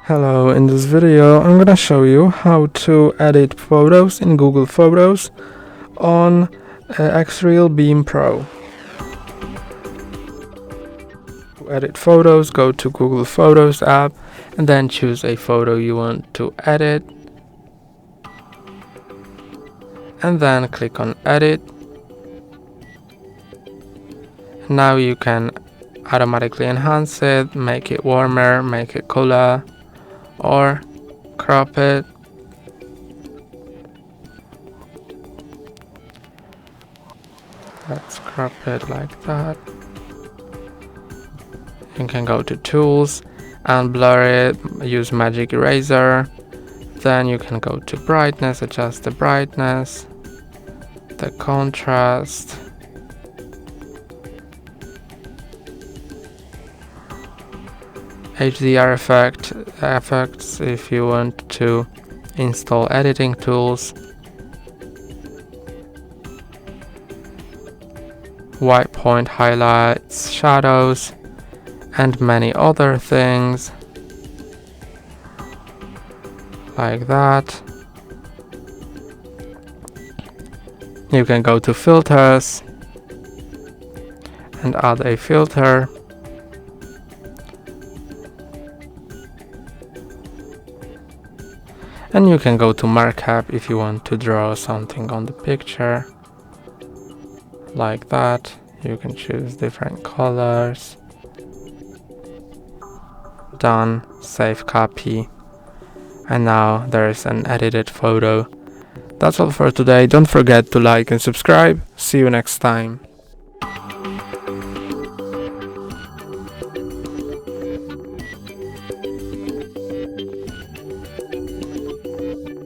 Hello, in this video I'm gonna show you how to edit photos in Google Photos on Xreal Beam Pro. To edit photos, go to Google Photos app and then choose a photo you want to edit and then click on edit. Now you can automatically enhance it, make it warmer, make it cooler, or crop it. Let's crop it like that. You can go to tools and blur it, use magic eraser. Then you can go to brightness, adjust the brightness, the contrast, HDR effects if you want to install editing tools, white point highlights, shadows, and many other things like that. You can go to filters and add a filter. And you can go to markup if you want to draw something on the picture like that. You can choose different colors. Done, save copy, and now there is an edited photo. That's all for today. Don't forget to like and subscribe. See you next time.